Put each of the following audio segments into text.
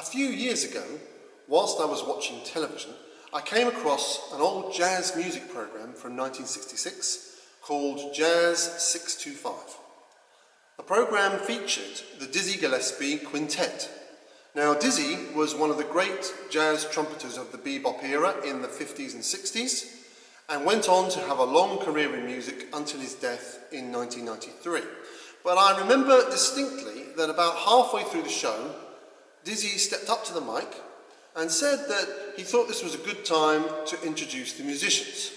A few years ago, whilst I was watching television, I came across an old jazz music program from 1966 called Jazz 625. The program featured the Dizzy Gillespie Quintet. Now, Dizzy was one of the great jazz trumpeters of the bebop era in the 50s and 60s, and went on to have a long career in music until his death in 1993. But I remember distinctly that about halfway through the show, Dizzy stepped up to the mic and said that he thought this was a good time to introduce the musicians.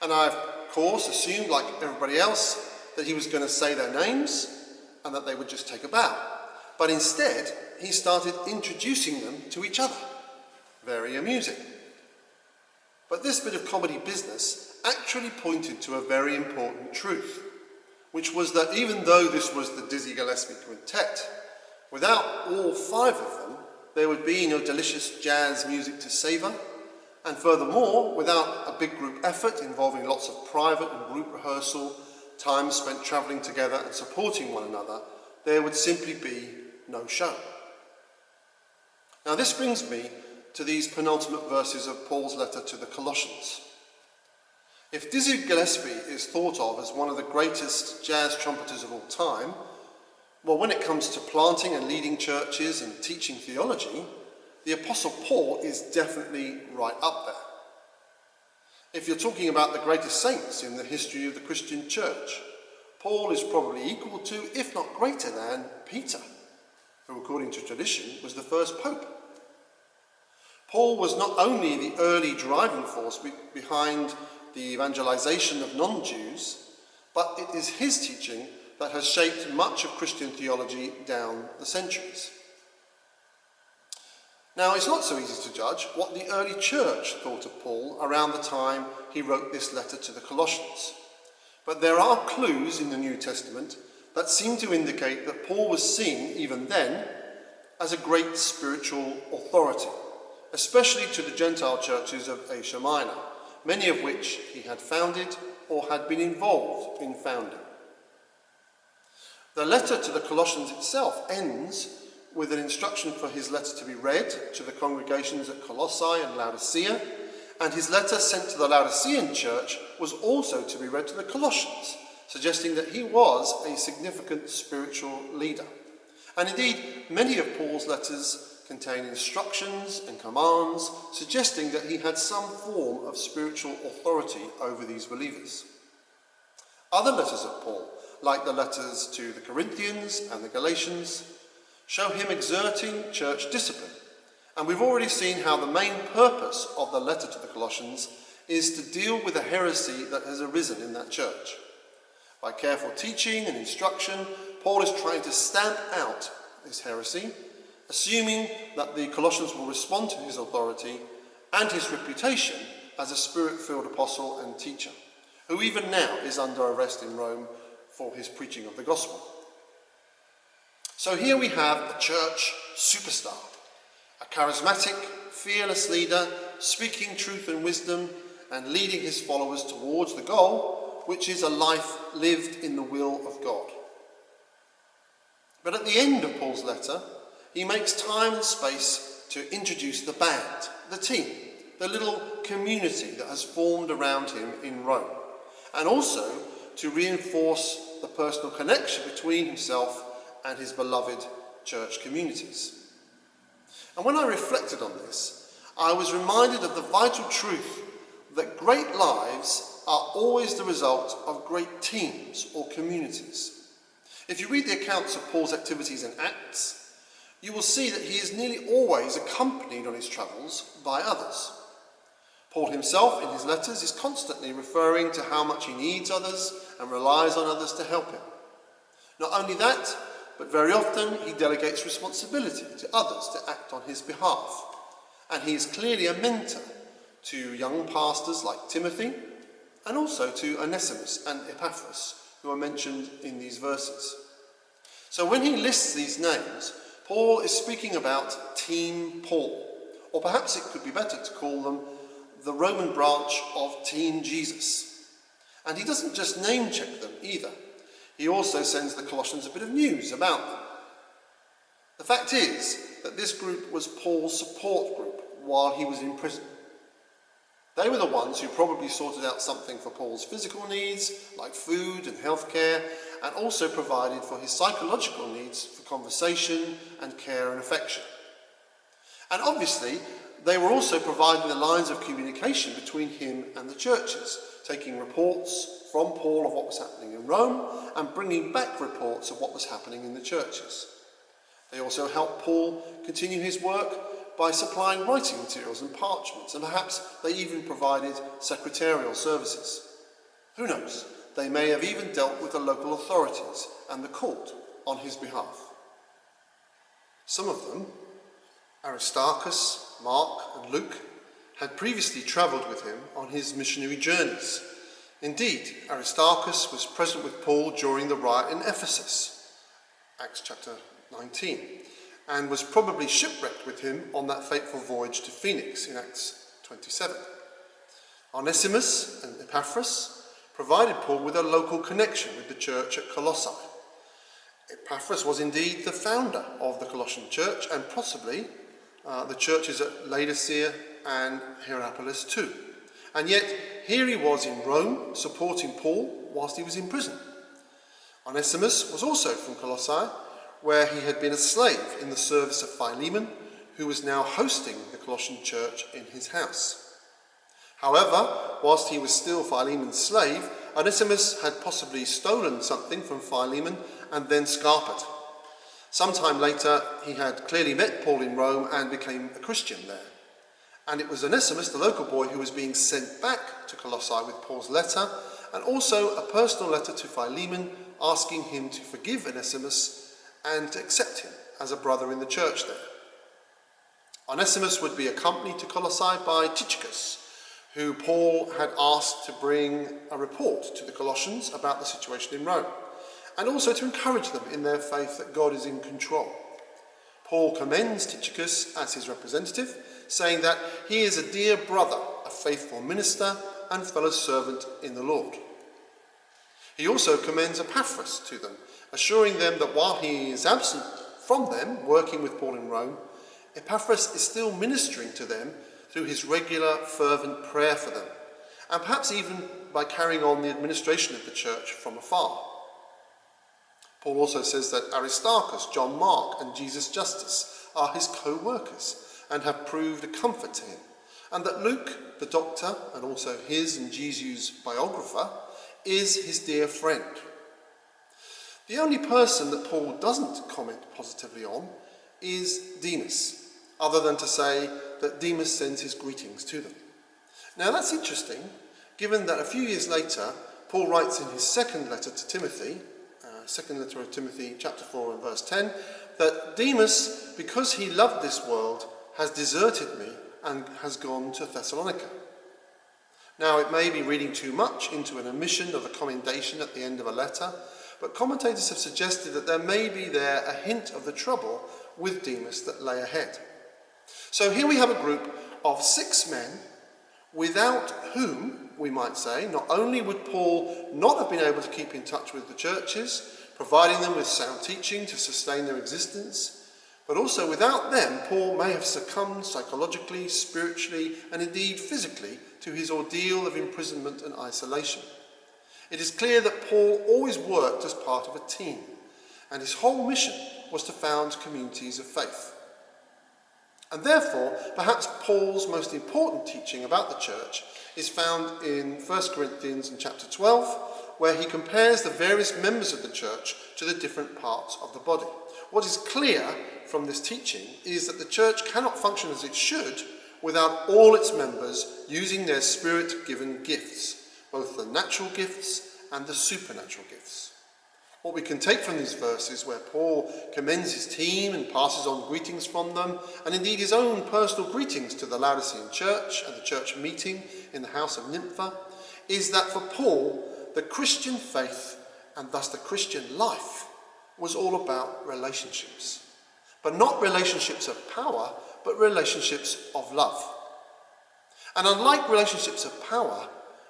And I, of course, assumed, like everybody else, that he was going to say their names and that they would just take a bow. But instead, he started introducing them to each other. Very amusing. But this bit of comedy business actually pointed to a very important truth, which was that even though this was the Dizzy Gillespie Quintet, without all five of them, there would be no delicious jazz music to savour, and furthermore, without a big group effort involving lots of private and group rehearsal, time spent travelling together and supporting one another, there would simply be no show. Now this brings me to these penultimate verses of Paul's letter to the Colossians. If Dizzy Gillespie is thought of as one of the greatest jazz trumpeters of all time, well, when it comes to planting and leading churches and teaching theology, the Apostle Paul is definitely right up there. If you're talking about the greatest saints in the history of the Christian church, Paul is probably equal to, if not greater than, Peter, who according to tradition was the first pope. Paul was not only the early driving force behind the evangelization of non-Jews, but it is his teaching that has shaped much of Christian theology down the centuries. Now, it's not so easy to judge what the early church thought of Paul around the time he wrote this letter to the Colossians. But there are clues in the New Testament that seem to indicate that Paul was seen, even then, as a great spiritual authority, especially to the Gentile churches of Asia Minor, many of which he had founded or had been involved in founding. The letter to the Colossians itself ends with an instruction for his letter to be read to the congregations at Colossae and Laodicea, and his letter sent to the Laodicean church was also to be read to the Colossians, suggesting that he was a significant spiritual leader. And indeed, many of Paul's letters contain instructions and commands suggesting that he had some form of spiritual authority over these believers. Other letters of Paul, like the letters to the Corinthians and the Galatians, show him exerting church discipline. And we've already seen how the main purpose of the letter to the Colossians is to deal with a heresy that has arisen in that church. By careful teaching and instruction, Paul is trying to stamp out this heresy, assuming that the Colossians will respond to his authority and his reputation as a spirit-filled apostle and teacher, who even now is under arrest in Rome for his preaching of the gospel. So here we have a church superstar, a charismatic, fearless leader speaking truth and wisdom and leading his followers towards the goal, which is a life lived in the will of God. But at the end of Paul's letter, he makes time and space to introduce the band, the team, the little community that has formed around him in Rome, and also to reinforce the personal connection between himself and his beloved church communities. And when I reflected on this, I was reminded of the vital truth that great lives are always the result of great teams or communities. If you read the accounts of Paul's activities in Acts, you will see that he is nearly always accompanied on his travels by others. Paul himself, in his letters, is constantly referring to how much he needs others and relies on others to help him. Not only that, but very often he delegates responsibility to others to act on his behalf. And he is clearly a mentor to young pastors like Timothy, and also to Onesimus and Epaphras, who are mentioned in these verses. So when he lists these names, Paul is speaking about Team Paul, or perhaps it could be better to call them the Roman branch of Team Jesus. And he doesn't just name check them either. He also sends the Colossians a bit of news about them. The fact is that this group was Paul's support group while he was in prison. They were the ones who probably sorted out something for Paul's physical needs, like food and healthcare, and also provided for his psychological needs for conversation and care and affection. And obviously, they were also providing the lines of communication between him and the churches, taking reports from Paul of what was happening in Rome and bringing back reports of what was happening in the churches. They also helped Paul continue his work by supplying writing materials and parchments, and perhaps they even provided secretarial services. Who knows? They may have even dealt with the local authorities and the court on his behalf. Some of them, Aristarchus, Mark and Luke, had previously travelled with him on his missionary journeys. Indeed, Aristarchus was present with Paul during the riot in Ephesus, Acts chapter 19, and was probably shipwrecked with him on that fateful voyage to Phoenix in Acts 27. Onesimus and Epaphras provided Paul with a local connection with the church at Colossae. Epaphras was indeed the founder of the Colossian church, and possibly the churches at Laodicea and Hierapolis too. And yet, here he was in Rome, supporting Paul whilst he was in prison. Onesimus was also from Colossae, where he had been a slave in the service of Philemon, who was now hosting the Colossian church in his house. However, whilst he was still Philemon's slave, Onesimus had possibly stolen something from Philemon and then scarpered. Sometime later, he had clearly met Paul in Rome and became a Christian there. And it was Onesimus, the local boy, who was being sent back to Colossae with Paul's letter, and also a personal letter to Philemon asking him to forgive Onesimus and to accept him as a brother in the church there. Onesimus would be accompanied to Colossae by Tychicus, who Paul had asked to bring a report to the Colossians about the situation in Rome, and also to encourage them in their faith that God is in control. Paul commends Tychicus as his representative, saying that he is a dear brother, a faithful minister and fellow servant in the Lord. He also commends Epaphras to them, assuring them that while he is absent from them, working with Paul in Rome, Epaphras is still ministering to them through his regular fervent prayer for them, and perhaps even by carrying on the administration of the church from afar. Paul also says that Aristarchus, John Mark and Jesus Justus are his co-workers and have proved a comfort to him, and that Luke, the doctor, and also his and Jesus' biographer, is his dear friend. The only person that Paul doesn't comment positively on is Demas, other than to say that Demas sends his greetings to them. Now that's interesting, given that a few years later, Paul writes in his second letter to Timothy, second letter of Timothy, chapter 4 and verse 10, that Demas, because he loved this world, has deserted me and has gone to Thessalonica. Now, it may be reading too much into an omission of a commendation at the end of a letter, but commentators have suggested that there may be there a hint of the trouble with Demas that lay ahead. So here we have a group of 6 men without whom, we might say, not only would Paul not have been able to keep in touch with the churches, providing them with sound teaching to sustain their existence, but also without them, Paul may have succumbed psychologically, spiritually, and indeed physically to his ordeal of imprisonment and isolation. It is clear that Paul always worked as part of a team, and his whole mission was to found communities of faith. And therefore, perhaps Paul's most important teaching about the church is found in 1 Corinthians in chapter 12, where he compares the various members of the church to the different parts of the body. What is clear from this teaching is that the church cannot function as it should without all its members using their spirit-given gifts, both the natural gifts and the supernatural gifts. What we can take from these verses, where Paul commends his team and passes on greetings from them, and indeed his own personal greetings to the Laodicean church and the church meeting in the house of Nympha, is that for Paul, the Christian faith, and thus the Christian life, was all about relationships. But not relationships of power, but relationships of love. And unlike relationships of power,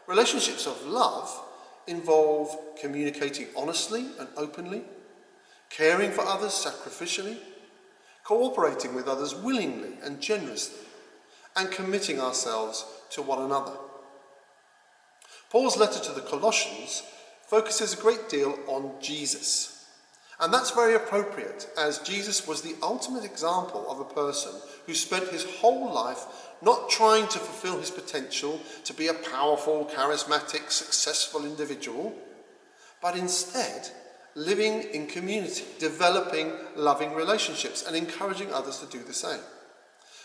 relationships of love involve communicating honestly and openly, caring for others sacrificially, cooperating with others willingly and generously, and committing ourselves to one another. Paul's letter to the Colossians focuses a great deal on Jesus. And that's very appropriate, as Jesus was the ultimate example of a person who spent his whole life not trying to fulfill his potential to be a powerful, charismatic, successful individual, but instead living in community, developing loving relationships and encouraging others to do the same.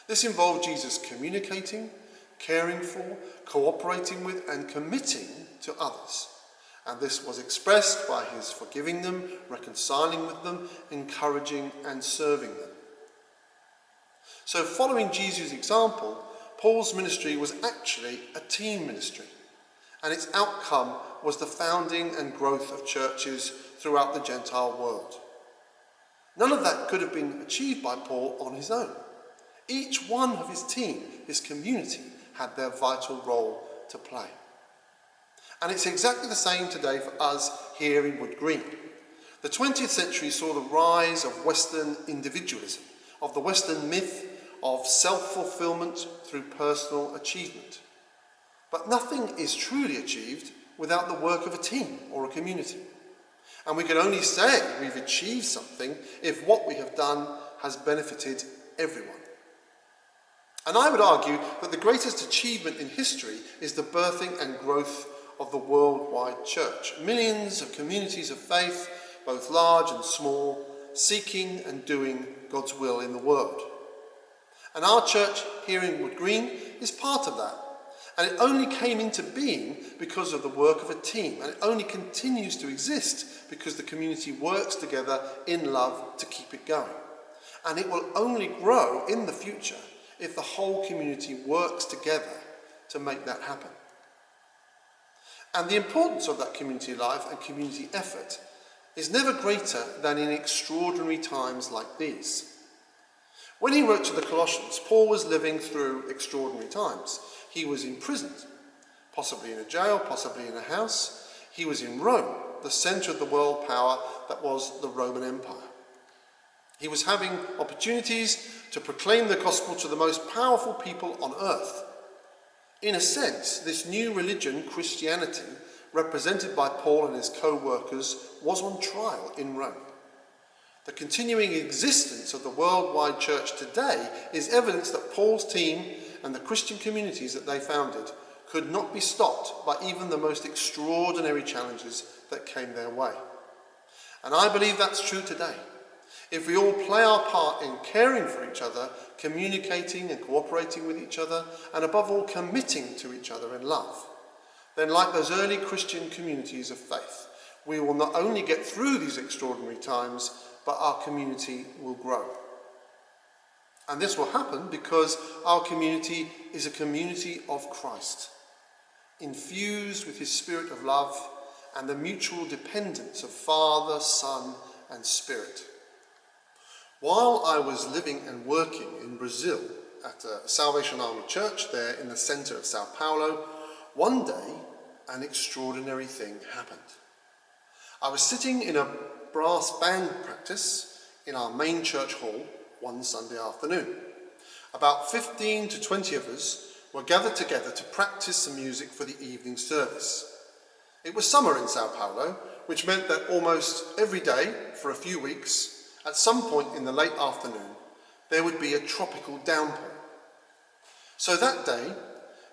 This involved Jesus communicating, caring for, cooperating with, and committing to others. And this was expressed by his forgiving them, reconciling with them, encouraging and serving them. So following Jesus' example, Paul's ministry was actually a team ministry, and its outcome was the founding and growth of churches throughout the Gentile world. None of that could have been achieved by Paul on his own. Each one of his team, his community, had their vital role to play. And it's exactly the same today for us here in Wood Green. The 20th century saw the rise of Western individualism, of the Western myth of self-fulfillment through personal achievement. But nothing is truly achieved without the work of a team or a community. And we can only say we've achieved something if what we have done has benefited everyone. And I would argue that the greatest achievement in history is the birthing and growth of the worldwide church. Millions of communities of faith, both large and small, seeking and doing God's will in the world. And our church here in Wood Green is part of that. And it only came into being because of the work of a team. And it only continues to exist because the community works together in love to keep it going. And it will only grow in the future if the whole community works together to make that happen. And the importance of that community life and community effort is never greater than in extraordinary times like these. When he wrote to the Colossians, Paul was living through extraordinary times. He was imprisoned, possibly in a jail, possibly in a house. He was in Rome, the centre of the world power that was the Roman Empire. He was having opportunities to proclaim the gospel to the most powerful people on earth. In a sense, this new religion, Christianity, represented by Paul and his co-workers, was on trial in Rome. The continuing existence of the worldwide church today is evidence that Paul's team and the Christian communities that they founded could not be stopped by even the most extraordinary challenges that came their way. And I believe that's true today. If we all play our part in caring for each other, communicating and cooperating with each other, and above all committing to each other in love, then like those early Christian communities of faith, we will not only get through these extraordinary times, but our community will grow. And this will happen because our community is a community of Christ, infused with his spirit of love and the mutual dependence of Father, Son, and Spirit. While I was living and working in Brazil at a Salvation Army church there in the centre of Sao Paulo, one day an extraordinary thing happened. I was sitting in a brass band practice in our main church hall one Sunday afternoon. About 15 to 20 of us were gathered together to practice some music for the evening service. It was summer in Sao Paulo, which meant that almost every day for a few weeks, at some point in the late afternoon, there would be a tropical downpour. So that day,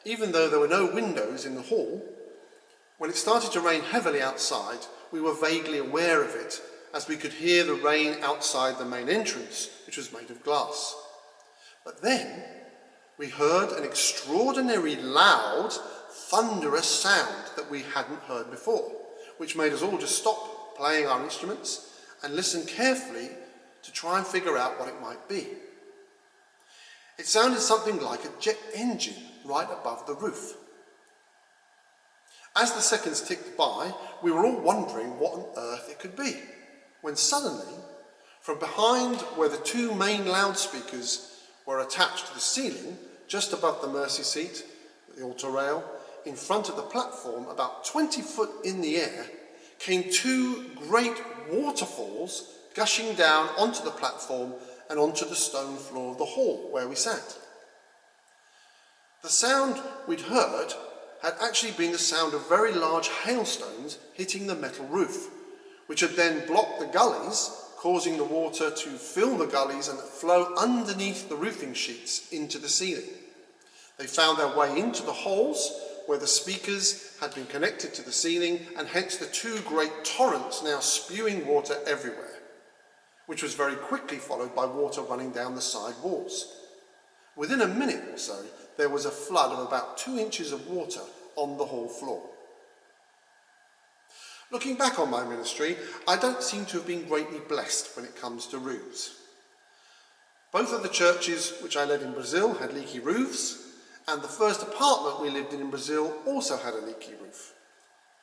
even though there were no windows in the hall, when it started to rain heavily outside, we were vaguely aware of it, as we could hear the rain outside the main entrance, which was made of glass. But then we heard an extraordinary loud, thunderous sound that we hadn't heard before, which made us all just stop playing our instruments and listen carefully to try and figure out what it might be. It sounded something like a jet engine right above the roof. As the seconds ticked by, we were all wondering what on earth it could be, when suddenly, from behind where the two main loudspeakers were attached to the ceiling, just above the mercy seat, the altar rail, in front of the platform, about 20 foot in the air, came two great waterfalls gushing down onto the platform and onto the stone floor of the hall where we sat. The sound we'd heard had actually been the sound of very large hailstones hitting the metal roof, which had then blocked the gullies, causing the water to fill the gullies and flow underneath the roofing sheets into the ceiling. They found their way into the holes where the speakers had been connected to the ceiling, and hence the two great torrents now spewing water everywhere, which was very quickly followed by water running down the side walls. Within a minute or so, there was a flood of about 2 inches of water on the hall floor. Looking back on my ministry, I don't seem to have been greatly blessed when it comes to roofs. Both of the churches which I led in Brazil had leaky roofs, and the first apartment we lived in Brazil also had a leaky roof.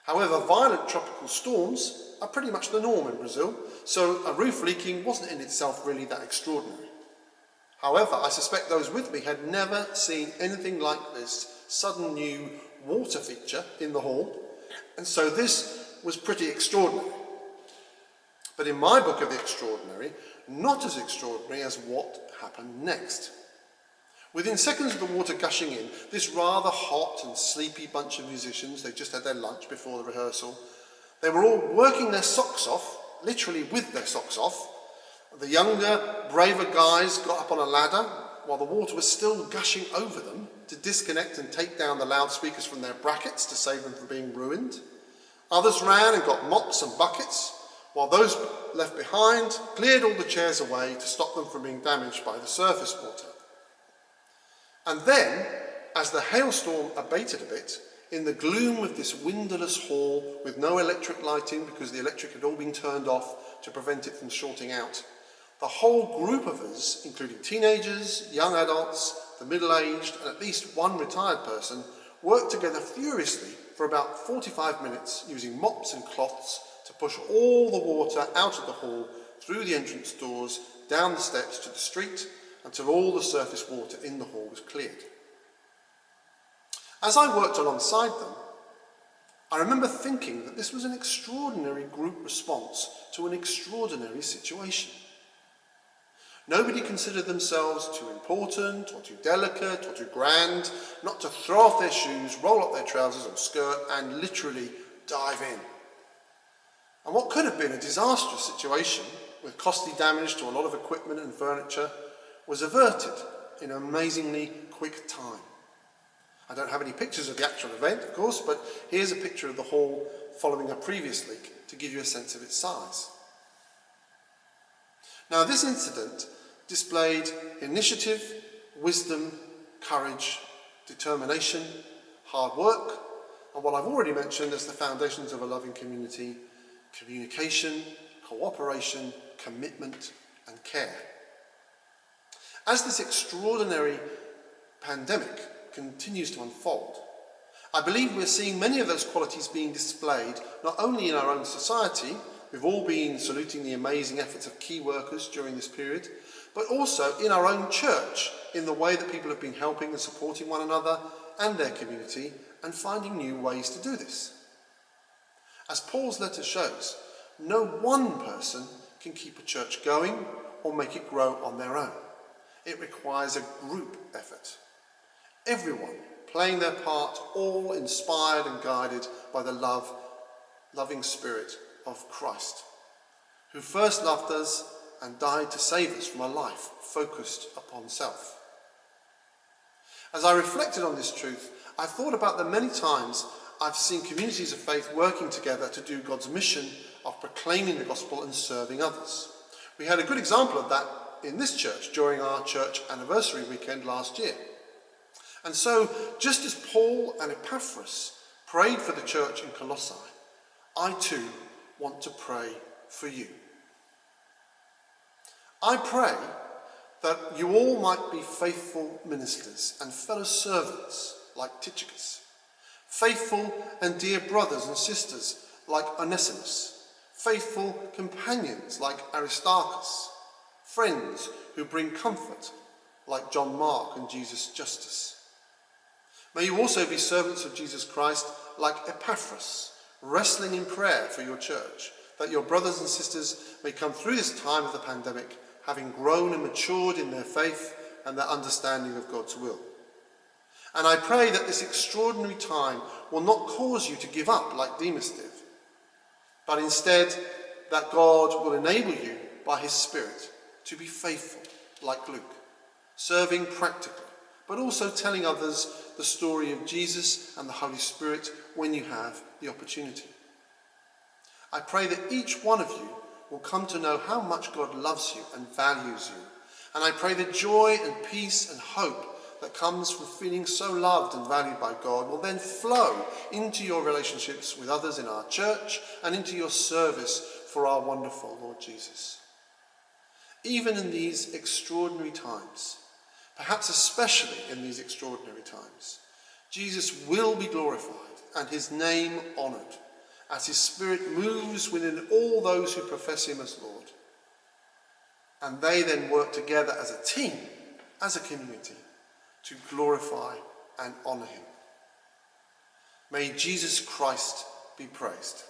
However, violent tropical storms are pretty much the norm in Brazil, so a roof leaking wasn't in itself really that extraordinary. However, I suspect those with me had never seen anything like this sudden new water feature in the hall, and so this was pretty extraordinary. But in my book of the extraordinary, not as extraordinary as what happened next. Within seconds of the water gushing in, this rather hot and sleepy bunch of musicians, they just had their lunch before the rehearsal, they were all working their socks off, literally with their socks off. The younger, braver guys got up on a ladder while the water was still gushing over them to disconnect and take down the loudspeakers from their brackets to save them from being ruined. Others ran and got mops and buckets, while those left behind cleared all the chairs away to stop them from being damaged by the surface water. And then, as the hailstorm abated a bit, in the gloom of this windowless hall with no electric lighting because the electric had all been turned off to prevent it from shorting out, the whole group of us, including teenagers, young adults, the middle-aged, and at least one retired person, worked together furiously for about 45 minutes using mops and cloths to push all the water out of the hall, through the entrance doors, down the steps to the street, until all the surface water in the hall was cleared. As I worked alongside them, I remember thinking that this was an extraordinary group response to an extraordinary situation. Nobody considered themselves too important or too delicate or too grand not to throw off their shoes, roll up their trousers or skirt and literally dive in. And what could have been a disastrous situation with costly damage to a lot of equipment and furniture was averted in an amazingly quick time. I don't have any pictures of the actual event, of course, but here's a picture of the hall following a previous leak to give you a sense of its size. Now, this incident displayed initiative, wisdom, courage, determination, hard work, and what I've already mentioned as the foundations of a loving community: communication, cooperation, commitment, and care. As this extraordinary pandemic continues to unfold, I believe we're seeing many of those qualities being displayed not only in our own society, we've all been saluting the amazing efforts of key workers during this period, but also in our own church, in the way that people have been helping and supporting one another and their community and finding new ways to do this. As Paul's letter shows, no one person can keep a church going or make it grow on their own. It requires a group effort. Everyone playing their part, all inspired and guided by the loving Spirit of Christ, who first loved us and died to save us from a life focused upon self. As I reflected on this truth, I thought about the many times I've seen communities of faith working together to do God's mission of proclaiming the gospel and serving others. We had a good example of that in this church during our church anniversary weekend last year. And so, just as Paul and Epaphras prayed for the church in Colossae, I too want to pray for you. I pray that you all might be faithful ministers and fellow servants like Tychicus, faithful and dear brothers and sisters like Onesimus, faithful companions like Aristarchus, friends who bring comfort like John Mark and Jesus Justus. May you also be servants of Jesus Christ like Epaphras, wrestling in prayer for your church, that your brothers and sisters may come through this time of the pandemic having grown and matured in their faith and their understanding of God's will. And I pray that this extraordinary time will not cause you to give up like Demas did, but instead that God will enable you by his Spirit to be faithful like Luke, serving practically, but also telling others the story of Jesus and the Holy Spirit when you have the opportunity. I pray that each one of you will come to know how much God loves you and values you. And I pray the joy and peace and hope that comes from feeling so loved and valued by God will then flow into your relationships with others in our church and into your service for our wonderful Lord Jesus. Even in these extraordinary times, perhaps especially in these extraordinary times, Jesus will be glorified and his name honoured as his Spirit moves within all those who profess him as Lord. And they then work together as a team, as a community, to glorify and honour him. May Jesus Christ be praised.